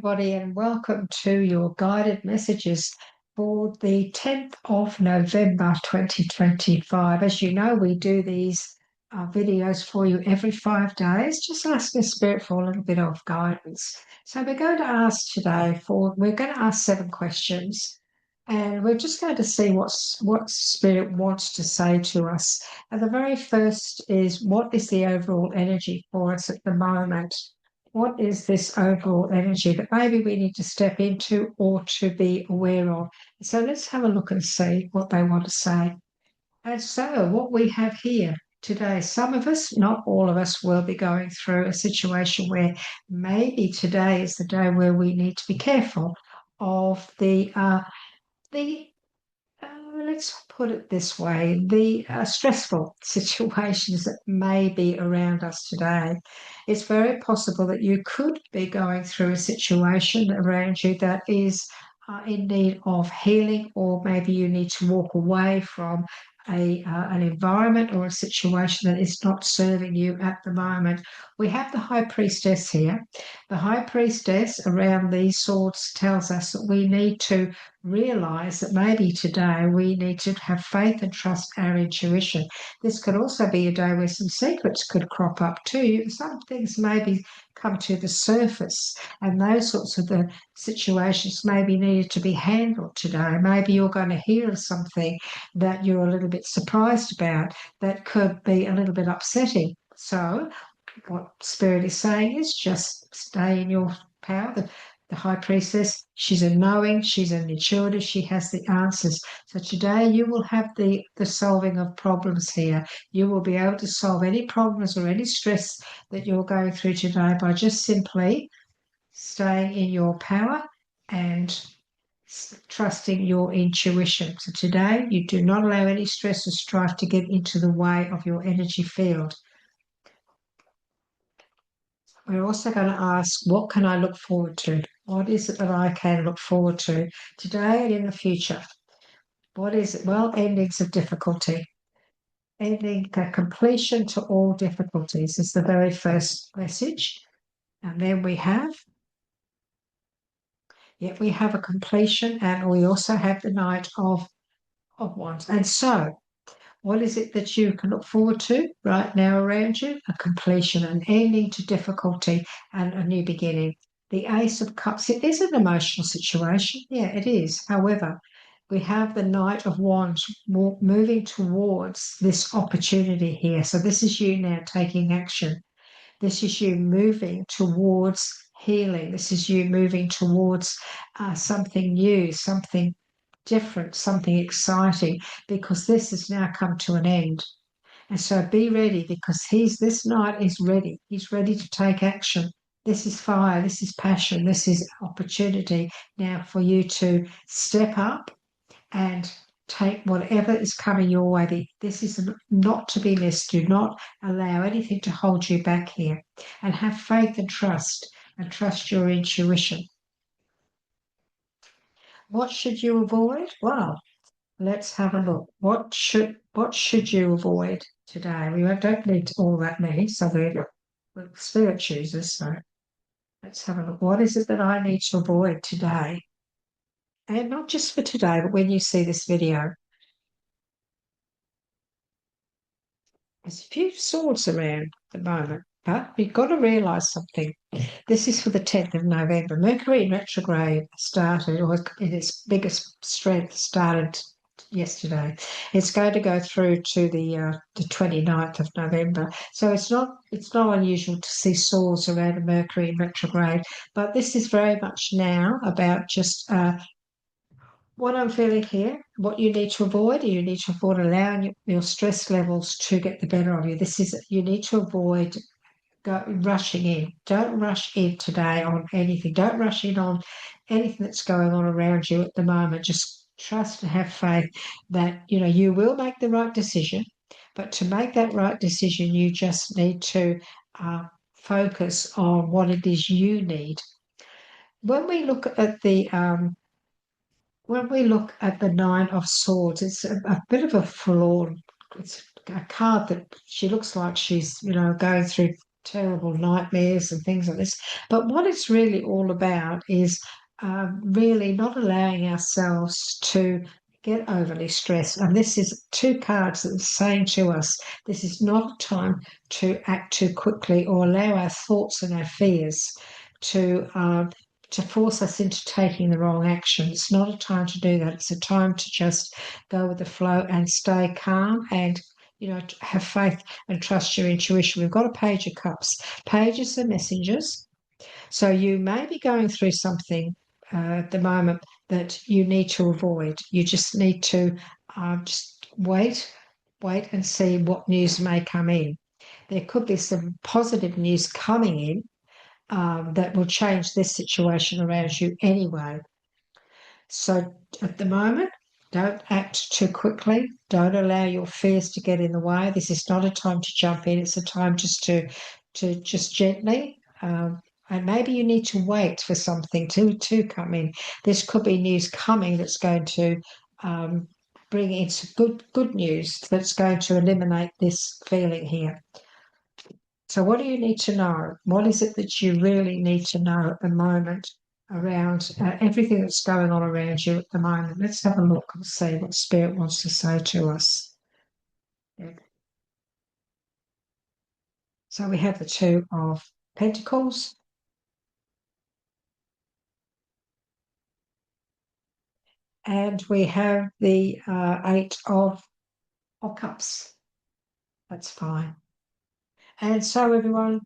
everybody, and welcome to your guided messages for the 10th of November 2025. As you know, we do these videos for you every 5 days, just asking Spirit for a little bit of guidance. So we're going to ask today we're going to ask 7 questions, and we're just going to see what Spirit wants to say to us. And the very first is, what is the overall energy for us at the moment? What is this overall energy that maybe we need to step into or to be aware of? So let's have a look and see what they want to say. And so what we have here today, some of us, not all of us, will be going through a situation where maybe today is the day where we need to be careful of the let's put it this way, the stressful situations that may be around us today. It's very possible that you could be going through a situation around you that is in need of healing, or maybe you need to walk away from an environment or a situation that is not serving you at the moment. We have the High Priestess here. The High Priestess around these swords tells us that we need to realize that maybe today we need to have faith and trust our intuition. This could also be a day where some secrets could crop up too. Some things maybe come to the surface, and those sorts of the situations maybe needed to be handled today. Maybe you're going to hear something that you're a little bit surprised about that could be a little bit upsetting. So what Spirit is saying is just stay in your power. The High Priestess, she's a knowing, she's an intuitive, she has the answers. So today you will have the solving of problems here. You will be able to solve any problems or any stress that you're going through today by just simply staying in your power and trusting your intuition. So today you do not allow any stress or strife to get into the way of your energy field. We're also going to ask, what can I look forward to? What is it that I can look forward to today and in the future? What is it? Well, endings of difficulty. Ending, the completion to all difficulties is the very first message. And then we have a completion, and we also have the Knight of Wands. And so, what is it that you can look forward to right now around you? A completion, an ending to difficulty, and a new beginning. The Ace of Cups, it is an emotional situation. Yeah, it is. However, we have the Knight of Wands moving towards this opportunity here. So this is you now taking action. This is you moving towards healing. This is you moving towards something new, something different, something exciting, because this has now come to an end. And so be ready, because this knight is ready. He's ready to take action. This is fire, this is passion, this is opportunity now for you to step up and take whatever is coming your way. This is not to be missed. Do not allow anything to hold you back here. And have faith and trust your intuition. What should you avoid? Well, let's have a look. What should you avoid today? We don't need all that many, so the Spirit chooses. So let's have a look. What is it that I need to avoid today? And not just for today, but when you see this video. There's a few swords around at the moment, but you've got to realise something. This is for the 10th of November. Mercury in retrograde started, or in its biggest strength, started yesterday. It's going to go through to the 29th of November. So it's not unusual to see swords around a Mercury in retrograde, but this is very much now about just what I'm feeling here. What you need to avoid allowing your stress levels to get the better of you. You need to avoid rushing in. Don't rush in today on anything. Don't rush in on anything that's going on around you at the moment. Just trust and have faith that you will make the right decision. But to make that right decision, you just need to focus on what it is you need. When we look at the Nine of Swords, it's a bit of a flawed. It's a card that she looks like she's going through terrible nightmares and things like this. But what it's really all about is really not allowing ourselves to get overly stressed. And this is two cards that are saying to us, this is not a time to act too quickly or allow our thoughts and our fears to force us into taking the wrong action. It's not a time to do that. It's a time to just go with the flow and stay calm and have faith and trust your intuition. We've got a Page of Cups. Pages are messengers. So you may be going through something at the moment that you need to avoid. You just need to just wait and see what news may come in. There could be some positive news coming in that will change this situation around you anyway. So at the moment, don't act too quickly. Don't allow your fears to get in the way. This is not a time to jump in. It's a time just to just gently. And maybe you need to wait for something to come in. This could be news coming that's going to bring in some good news that's going to eliminate this feeling here. So what do you need to know? What is it that you really need to know at the moment around everything that's going on around you at the moment? Let's have a look and see what Spirit wants to say to us. Yeah. So we have the Two of Pentacles. And we have the Eight of Cups. That's fine. And so everyone,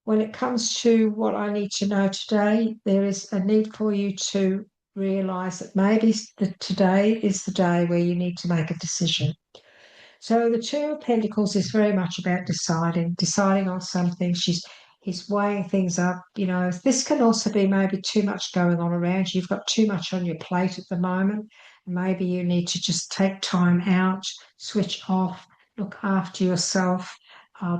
when it comes to what I need to know today, there is a need for you to realise that maybe today is the day where you need to make a decision. So the Two of Pentacles is very much about deciding on something. He's weighing things up. This can also be maybe too much going on around you. You've got too much on your plate at the moment. Maybe you need to just take time out, switch off, look after yourself,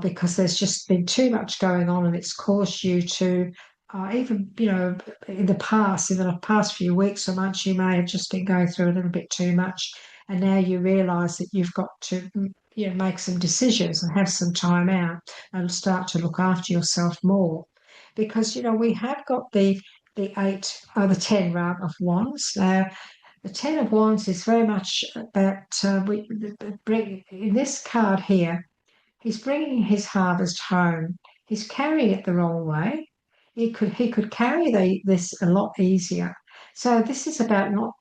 because there's just been too much going on and it's caused you to even, in the past few weeks or months, you may have just been going through a little bit too much. And now you realise that you've got to make some decisions and have some time out and start to look after yourself more. Because, we have got the 10 rather of Wands. Now, the 10 of Wands is very much about, in this card here, he's bringing his harvest home. He's carrying it the wrong way. He could carry this a lot easier. So this is about not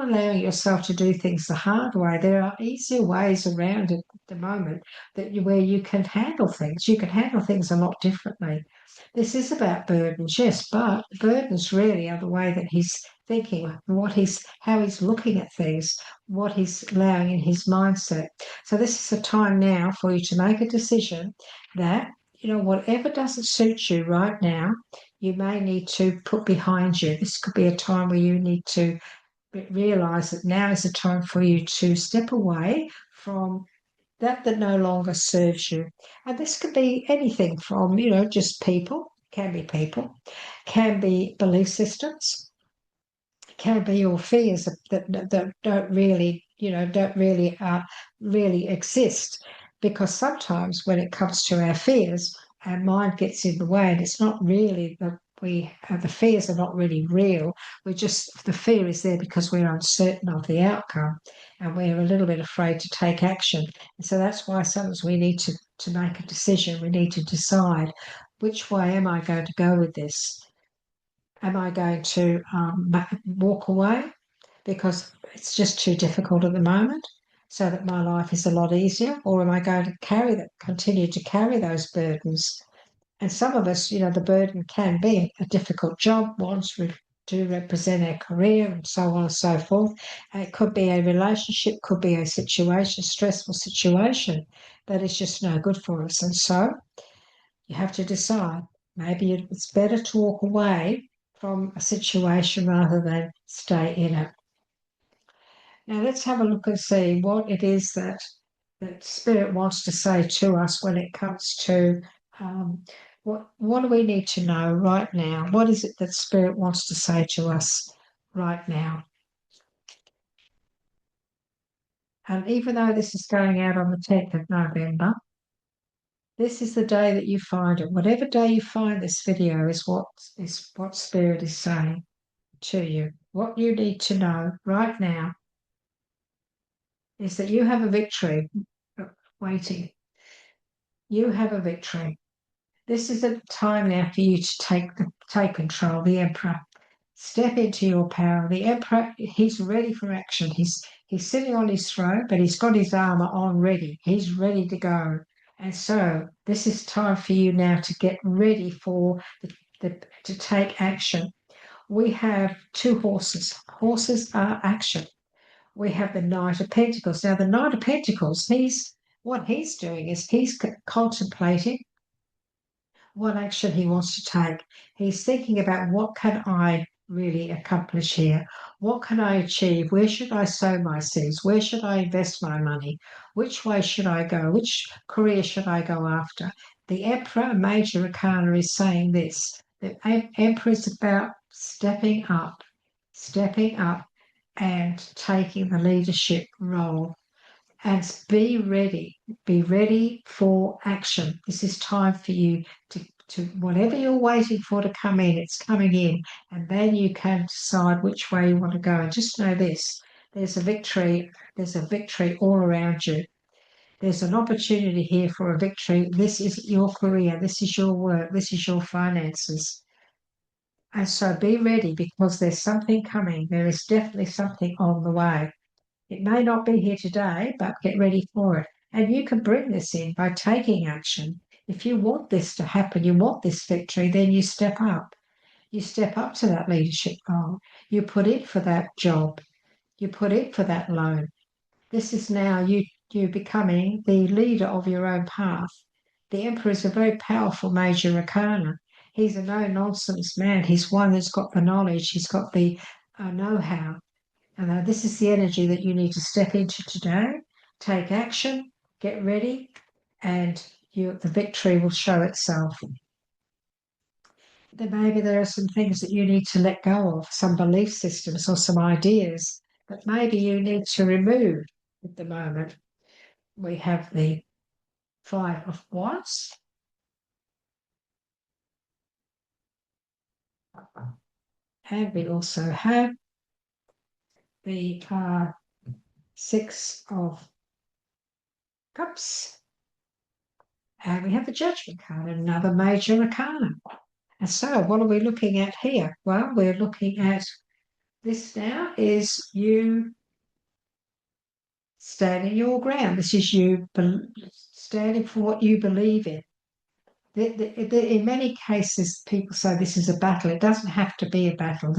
allowing yourself to do things the hard way. There are easier ways around it at the moment where you can handle things. You can handle things a lot differently. This is about burdens, yes, but burdens really are the way that he's thinking, how he's looking at things, what he's allowing in his mindset. So this is a time now for you to make a decision that, whatever doesn't suit you right now, you may need to put behind you. This could be a time where you need to realize that now is a time for you to step away from that no longer serves you. And this could be anything from, just people, can be belief systems, can be your fears that don't really, really exist. Because sometimes when it comes to our fears, our mind gets in the way, and it's not really that the fears are not really real. The fear is there because we're uncertain of the outcome and we're a little bit afraid to take action. And so that's why sometimes we need to make a decision. We need to decide, which way am I going to go with this? Am I going to walk away because it's just too difficult at the moment, so that my life is a lot easier? Or am I going to continue to carry those burdens? And some of us, the burden can be a difficult job once we do represent our career and so on and so forth. It could be a relationship, could be a stressful situation that is just no good for us. And so you have to decide. Maybe it's better to walk away from a situation rather than stay in it. Now let's have a look and see what it is that Spirit wants to say to us when it comes to what do we need to know right now? What is it that Spirit wants to say to us right now? And even though this is going out on the 10th of November, This is the day that you find it. Whatever day you find this video is what Spirit is saying to you. What you need to know right now is that you have a victory waiting. You have a victory. This is a time now for you to take control. The Emperor, step into your power. The Emperor, he's ready for action. He's sitting on his throne, but he's got his armor on ready. He's ready to go. And so this is time for you now to get ready for to take action. We have two horses. Horses are action. We have the Knight of Pentacles. Now, the Knight of Pentacles, what he's doing is he's contemplating what action he wants to take. He's thinking about what can I really accomplish here? What can I achieve? Where should I sow my seeds? Where should I invest my money? Which way should I go? Which career should I go after? The Emperor, Major Arcana, is saying this. The Emperor is about stepping up and taking the leadership role. And be ready for action. This is time for you to whatever you're waiting for to come in, it's coming in, and then you can decide which way you want to go. And just know this: there's a victory all around you. There's an opportunity here for a victory. This is your career, this is your work, this is your finances. And so be ready, because there's something coming. There is definitely something on the way. It may not be here today, but get ready for it. And you can bring this in by taking action. If you want this to happen, you want this victory, then you step up. You step up to that leadership role. You put in for that job. You put in for that loan. This is now you becoming the leader of your own path. The Emperor is a very powerful major arcana. He's a no-nonsense man. He's one that's got the knowledge. He's got the know-how. And this is the energy that you need to step into today. Take action, get ready, and the victory will show itself. Then maybe there are some things that you need to let go of, some belief systems or some ideas that maybe you need to remove at the moment. We have the Five of Wands. And we also have the Six of Cups. And we have the Judgment card, another major arcana. And so what are we looking at here? Well, we're looking at this now is you standing your ground. This is you standing for what you believe in. In many cases, people say this is a battle. It doesn't have to be a battle.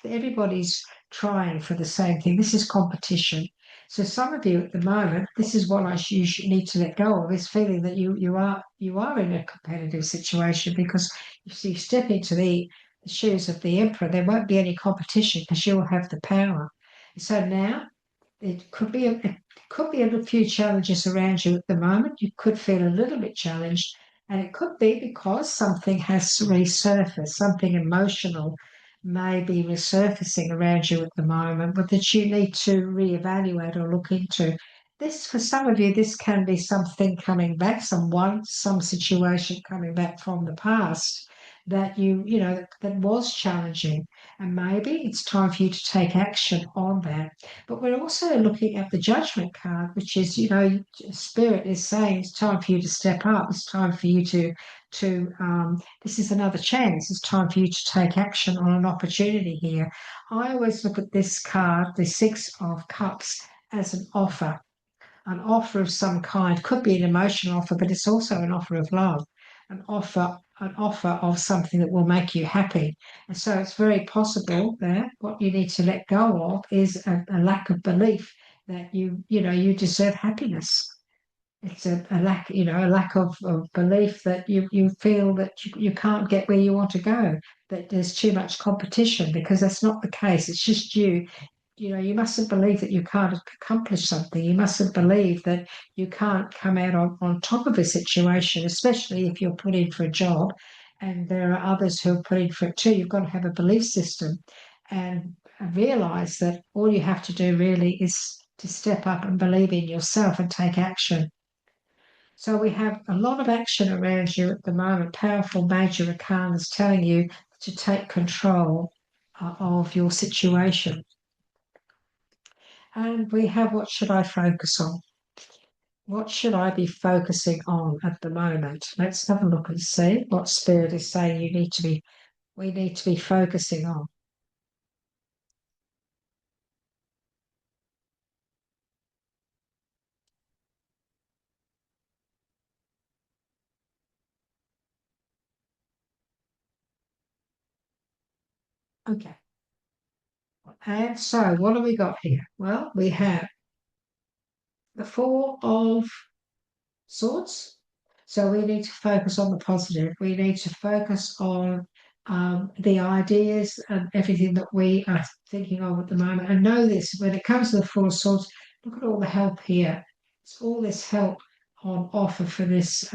Everybody's trying for the same thing. This is competition. So some of you at the moment, this is what you need to let go of, is feeling that you are in a competitive situation, because if you step into the shoes of the Emperor, there won't be any competition because you'll have the power. So now it could be a few challenges around you at the moment. You could feel a little bit challenged, and it could be because something has resurfaced, something emotional may be resurfacing around you at the moment, but that you need to reevaluate or look into. This, for some of you, this can be something coming back, some situation coming back from the past that that was challenging, and maybe it's time for you to take action on that. But we're also looking at the Judgment card, which is, Spirit is saying it's time for you to step up. It's time for you this is another chance. It's time for you to take action on an opportunity here. I always look at this card, the Six of Cups, as an offer of some kind. Could be an emotional offer, but it's also an offer of love, an offer of something that will make you happy. And so it's very possible that what you need to let go of is a lack of belief that you deserve happiness. It's a lack of belief that you feel that you can't get where you want to go, that there's too much competition, because that's not the case. It's just you mustn't believe that you can't accomplish something. You mustn't believe that you can't come out on top of a situation, especially if you're put in for a job and there are others who are put in for it too. You've got to have a belief system and realize that all you have to do really is to step up and believe in yourself and take action. So we have a lot of action around you at the moment. Powerful major arcanas telling you to take control of your situation. And we have, what should I focus on? What should I be focusing on at the moment? Let's have a look and see what Spirit is saying we need to be focusing on. Okay. And so what have we got here? Well, we have the Four of Swords. So we need to focus on the positive. We need to focus on the ideas and everything that we are thinking of at the moment. And know this, when it comes to the Four of Swords, look at all the help here. It's all this help on offer for this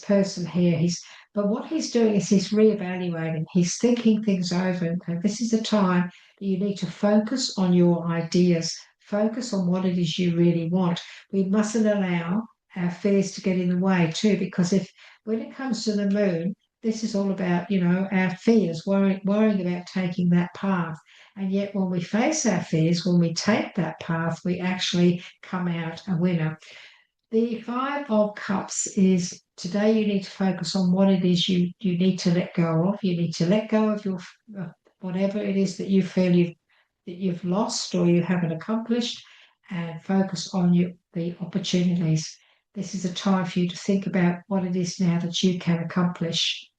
person here. But what he's doing is he's reevaluating. He's thinking things over. And this is a time that you need to focus on your ideas. Focus on what it is you really want. We mustn't allow our fears to get in the way too, because if when it comes to the moon, this is all about, our fears, worrying about taking that path. And yet when we face our fears, when we take that path, we actually come out a winner. The Five of Cups is today you need to focus on what it is you need to let go of. You need to let go of your whatever it is that you feel you've lost or you haven't accomplished, and focus on the opportunities. This is a time for you to think about what it is now that you can accomplish.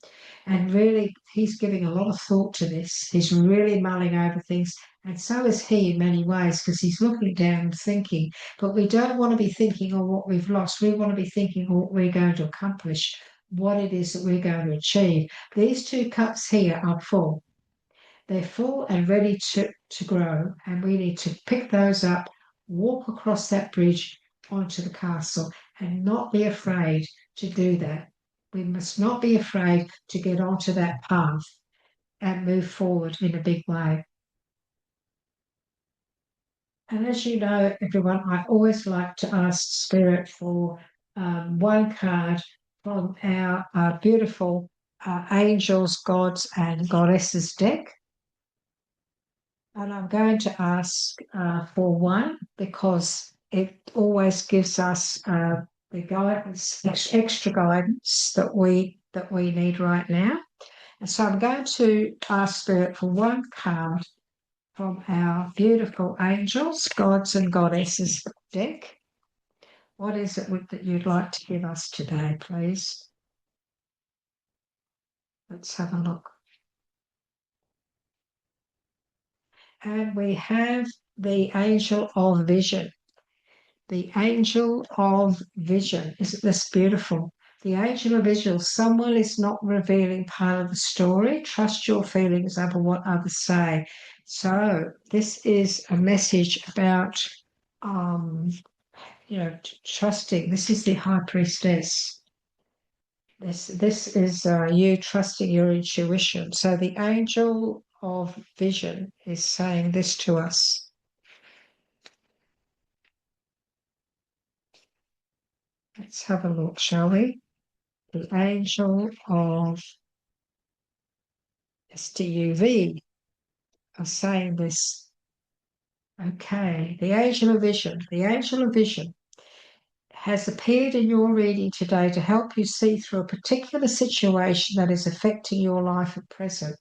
And really, he's giving a lot of thought to this. He's really mulling over things. And so is he in many ways, because he's looking down and thinking. But we don't want to be thinking on what we've lost. We want to be thinking on what we're going to accomplish, what it is that we're going to achieve. These two cups here are full. They're full and ready to grow. And we need to pick those up, walk across that bridge onto the castle, and not be afraid to do that. We must not be afraid to get onto that path and move forward in a big way. And as you know, everyone, I always like to ask Spirit for one card from our beautiful Angels, Gods, and Goddesses deck. And I'm going to ask for one because it always gives us the guidance, extra guidance that we need right now. And so I'm going to ask Spirit for one card from our beautiful Angels, Gods and Goddesses deck. What is it that you'd like to give us today, please? Let's have a look. And we have the Angel of Vision. The Angel of Vision. Isn't this beautiful? The Angel of Vision. Someone is not revealing part of the story. Trust your feelings over what others say. So this is a message about, trusting. This is the High Priestess. This is you trusting your intuition. So the Angel of Vision is saying this to us. Let's have a look, shall we? The Angel of STUV are saying this. Okay, the Angel of Vision. The Angel of Vision has appeared in your reading today to help you see through a particular situation that is affecting your life at present.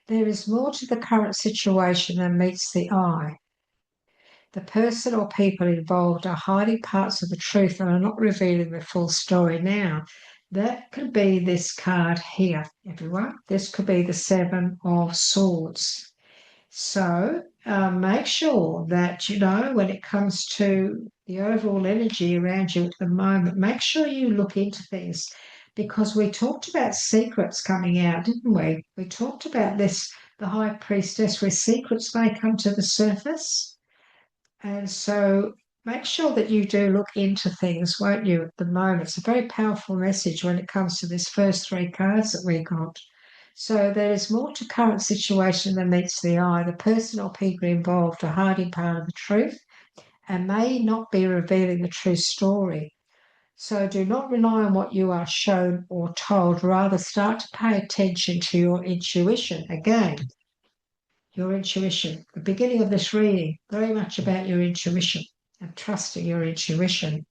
There is more to the current situation than meets the eye. The person or people involved are hiding parts of the truth and are not revealing the full story now. That could be this card here, everyone. This could be the Seven of Swords. So make sure that, when it comes to the overall energy around you at the moment, make sure you look into things, because we talked about secrets coming out, didn't we? We talked about this, the High Priestess, where secrets may come to the surface. And so make sure that you do look into things, won't you, at the moment? It's a very powerful message when it comes to these first three cards that we got. So there is more to current situation than meets the eye. The person or people involved are hiding part of the truth and may not be revealing the true story. So do not rely on what you are shown or told. Rather, start to pay attention to your intuition. Again, your intuition. The beginning of this reading, very much about your intuition and trusting your intuition.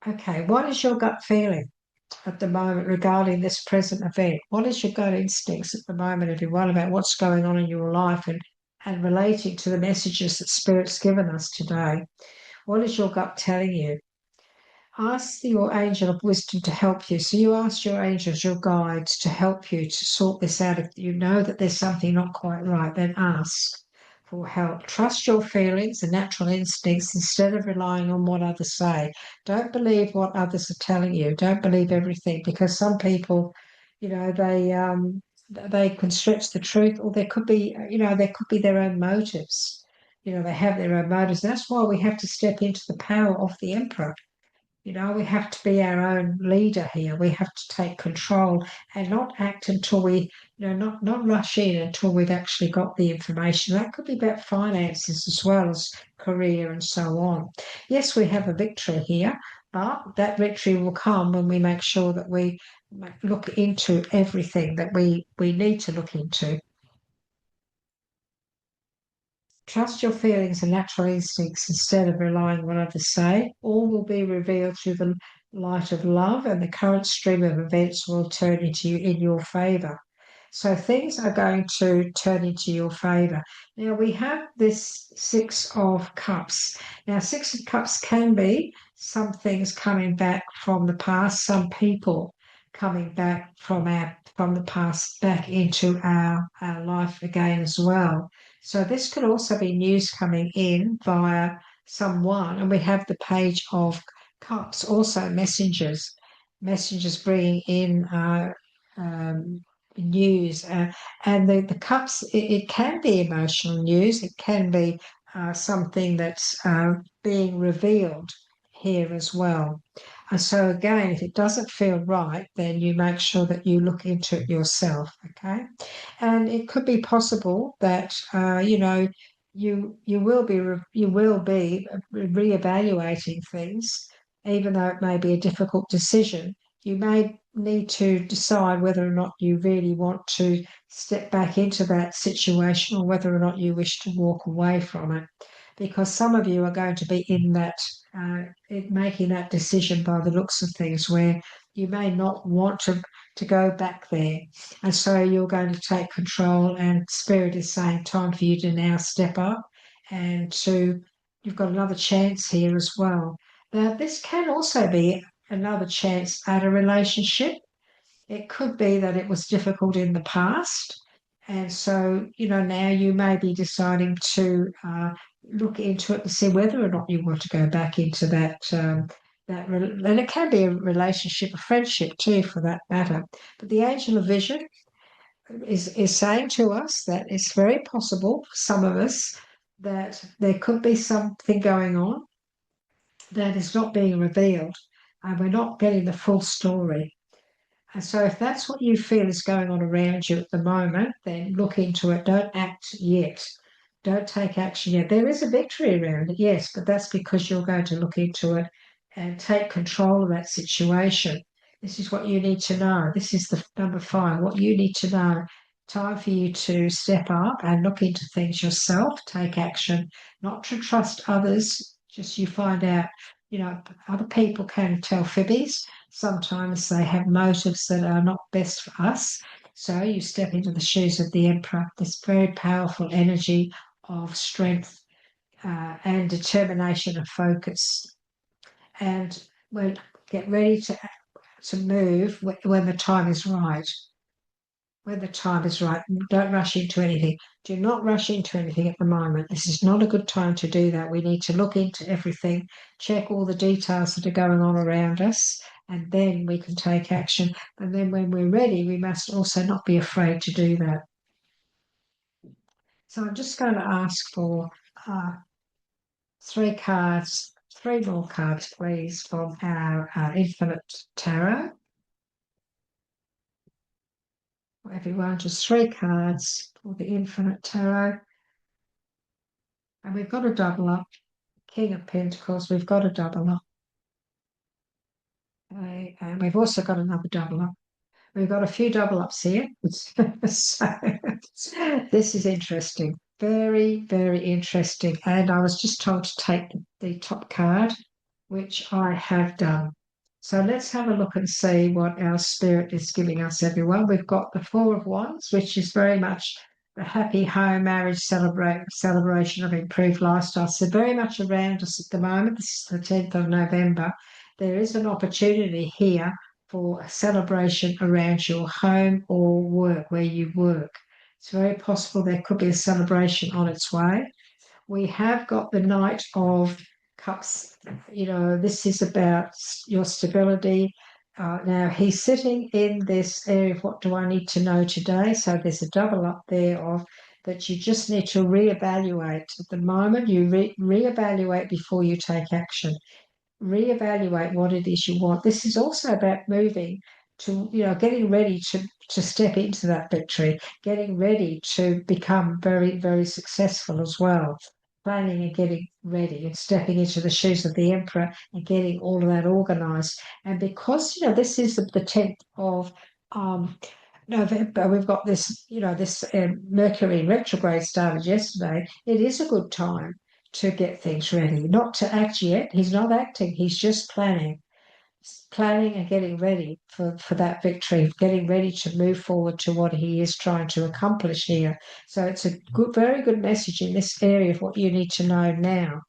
Okay, what is your gut feeling at the moment regarding this present event? What is your gut instincts at the moment, everyone, about what's going on in your life and relating to the messages that Spirit's given us today? What is your gut telling you? Ask your angel of wisdom to help you. So you ask your angels, your guides, to help you to sort this out. If you know that there's something not quite right, then ask for help. Trust your feelings and natural instincts instead of relying on what others say. Don't believe what others are telling you. Don't believe everything, because some people, they can stretch the truth, or there could be, there could be their own motives. They have their own motives. That's why we have to step into the power of the Emperor. We have to be our own leader here. We have to take control and not act until we, not rush in until we've actually got the information. That could be about finances as well as career and so on. Yes, we have a victory here, but that victory will come when we make sure that we look into everything that we need to look into. Trust your feelings and natural instincts instead of relying on what others say. All will be revealed through the light of love, and the current stream of events will turn into you in your favor. So things are going to turn into your favor. Now we have this Six of Cups. Now, Six of Cups can be some things coming back from the past, some people coming back from the past back into our life again as well. So this could also be news coming in via someone, and we have the Page of Cups, also messengers bringing in news, and the cups. It can be emotional news. It can be something that's being revealed here as well. And so again, if it doesn't feel right, then you make sure that you look into it yourself. Okay. And it could be possible that you will be reevaluating things, even though it may be a difficult decision. You may need to decide whether or not you really want to step back into that situation, or whether or not you wish to walk away from it, because some of you are going to be in that making that decision by the looks of things, where you may not want to go back there. And so you're going to take control, and Spirit is saying, time for you to now step up, and you've got another chance here as well. Now, this can also be another chance at a relationship. It could be that it was difficult in the past. And so, now you may be deciding to look into it and see whether or not you want to go back into that. And it can be a relationship, a friendship too, for that matter. But the angel of vision is saying to us that it's very possible for some of us that there could be something going on that is not being revealed, and we're not getting the full story. And so if that's what you feel is going on around you at the moment, then look into it. Don't act yet. Don't take action yet. There is a victory around it, yes, but that's because you're going to look into it and take control of that situation. This is what you need to know. This is the number 5, what you need to know. Time for you to step up and look into things yourself, take action, not to trust others. Just you find out, other people can tell fibbies. Sometimes they have motives that are not best for us. So you step into the shoes of the Emperor, this very powerful energy of strength and determination and focus. And we'll get ready to move when the time is right. When the time is right, don't rush into anything. Do not rush into anything at the moment. This is not a good time to do that. We need to look into everything, check all the details that are going on around us, and then we can take action. And then when we're ready, we must also not be afraid to do that. So I'm just going to ask for 3 cards, 3 more cards, please, from our Infinite Tarot. Everyone, just 3 cards for the Infinite Tarot. And we've got a double up. King of Pentacles, we've got a double up. Okay, and we've also got another double up. We've got a few double ups here. So this is interesting. Very, very interesting. And I was just told to take the top card, which I have done. So let's have a look and see what our spirit is giving us, everyone. We've got the Four of Wands, which is very much the happy home marriage celebration of improved lifestyle. So very much around us at the moment. This is the 10th of November. There is an opportunity here for a celebration around your home or work, where you work. It's very possible there could be a celebration on its way. We have got the Knight of Cups. This is about your stability. Now, he's sitting in this area of what do I need to know today? So there's a double up there of that you just need to reevaluate. At the moment, you reevaluate before you take action. Reevaluate what it is you want. This is also about moving to, getting ready to step into that victory, getting ready to become very, very successful as well. Planning and getting ready and stepping into the shoes of the emperor and getting all of that organized. And because, this is the 10th of November, we've got this, this Mercury retrograde started yesterday. It is a good time to get things ready, not to act yet. He's not acting, he's just planning and getting ready for that victory, getting ready to move forward to what he is trying to accomplish here. So it's a very good message in this area of what you need to know now.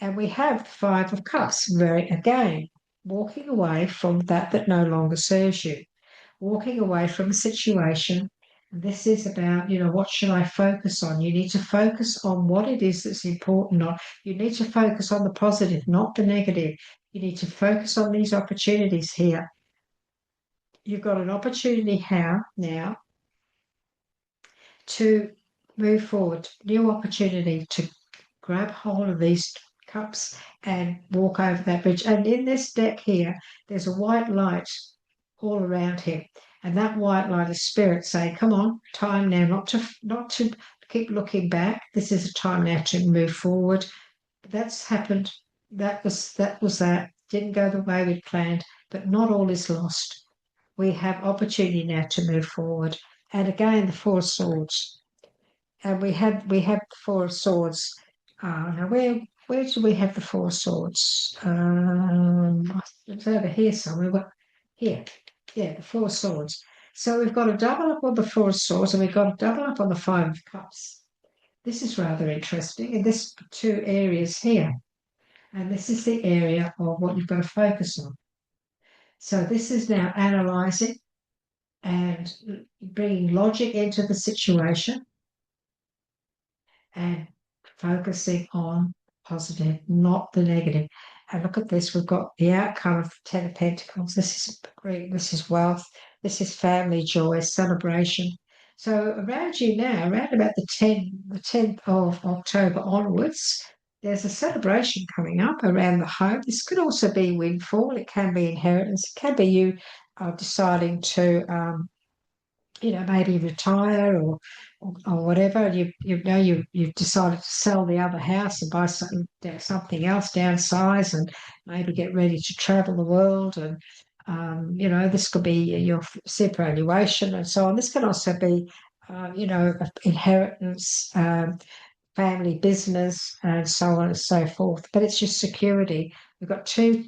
And we have the Five of Cups, again, walking away from that no longer serves you, walking away from a situation. This is about, what should I focus on? You need to focus on what it is that's important. You need to focus on the positive, not the negative. You need to focus on these opportunities here. You've got an opportunity now to move forward, new opportunity to grab hold of these cups and walk over that bridge. And in this deck here, there's a white light all around him. And that white light is spirit saying, come on, time now, not to keep looking back. This is a time now to move forward. That's happened. That was that. Didn't go the way we'd planned, but not all is lost. We have opportunity now to move forward. And again, the Four of Swords. And we have the Four of Swords. Now where do we have the Four of Swords? It's over here somewhere. Here. Yeah, the Four of Swords. So we've got a double up on the Four of Swords and we've got a double up on the Five of Cups. This is rather interesting in this two areas here. And this is the area of what you've got to focus on. So this is now analysing and bringing logic into the situation and focusing on positive, not the negative. And look at this, we've got the outcome of Ten of Pentacles. This is great, this is wealth, this is family joy, celebration. So around you now, around about the 10th of October onwards, there's a celebration coming up around the home. This could also be windfall, it can be inheritance, it can be you deciding to maybe retire or whatever. You've decided to sell the other house and buy something else, downsize, and maybe get ready to travel the world. And this could be your superannuation and so on. This can also be inheritance, family business, and so on and so forth. But it's your security. We've got two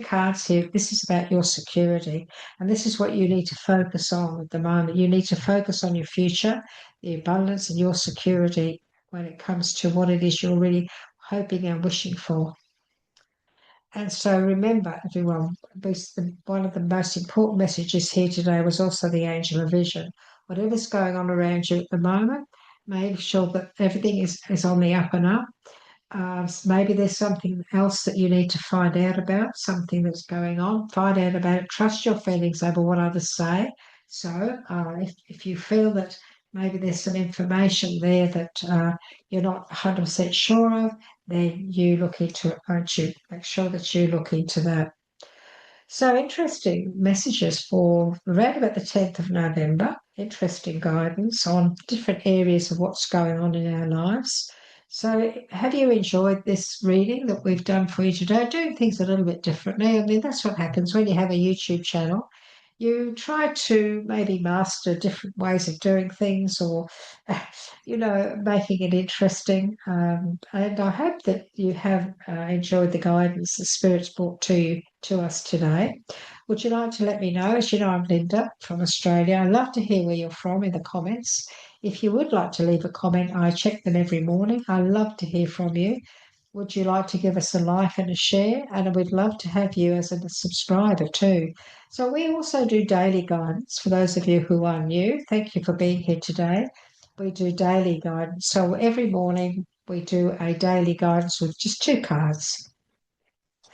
cards here. This is about your security, and this is what you need to focus on at the moment. You need to focus on your future, the abundance and your security when it comes to what it is you're really hoping and wishing for. And so remember, everyone, one of the most important messages here today was also the angel of vision. Whatever's going on around you at the moment, make sure that everything is on the up and up. Maybe there's something else that you need to find out about, something that's going on. Find out about it. Trust your feelings over what others say. So if you feel that maybe there's some information there that you're not 100% sure of, then you look into it, won't you? Make sure that you look into that. So interesting messages for around about the 10th of November. Interesting guidance on different areas of what's going on in our lives. So, have you enjoyed this reading that we've done for you today? Doing things a little bit differently. I mean, that's what happens when you have a YouTube channel. You try to maybe master different ways of doing things or, making it interesting. And I hope that you have enjoyed the guidance the Spirit's brought to us today. Would you like to let me know? As you know, I'm Linda from Australia. I'd love to hear where you're from in the comments. If you would like to leave a comment, I check them every morning. I love to hear from you. Would you like to give us a like and a share? And we'd love to have you as a subscriber too. So we also do daily guidance for those of you who are new. Thank you for being here today. We do daily guidance. So every morning we do a daily guidance with just 2 cards.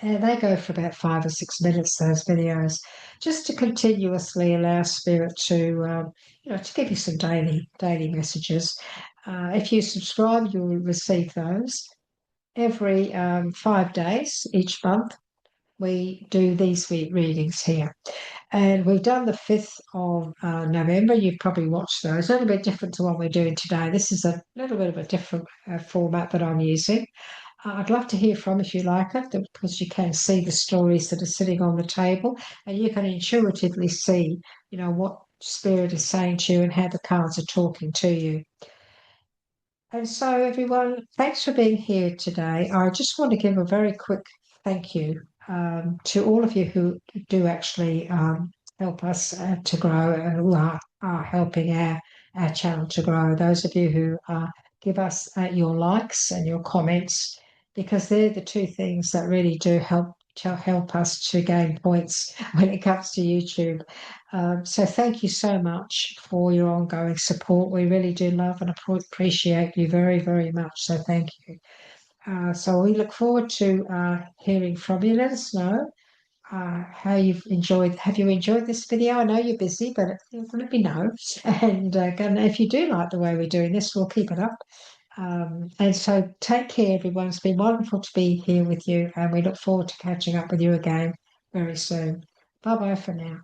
And they go for about 5 or 6 minutes, those videos, just to continuously allow Spirit to give you some daily messages. If you subscribe, you'll receive those every 5 days each month. We do these readings here. And we've done the 5th of November. You've probably watched those. A little bit different to what we're doing today. This is a little bit of a different format that I'm using. I'd love to hear from if you like it, because you can see the stories that are sitting on the table and you can intuitively see, what Spirit is saying to you and how the cards are talking to you. And so, everyone, thanks for being here today. I just want to give a very quick thank you to all of you who do actually help us to grow and who are helping our channel to grow. Those of you who give us your likes and your comments, because they're the two things that really do help us to gain points when it comes to YouTube. So thank you so much for your ongoing support. We really do love and appreciate you very, very much. So thank you. So we look forward to hearing from you. Let us know how you've enjoyed. Have you enjoyed this video? I know you're busy, but let me know. And if you do like the way we're doing this, we'll keep it up. And so take care, everyone. It's been wonderful to be here with you, and we look forward to catching up with you again very soon. Bye bye for now.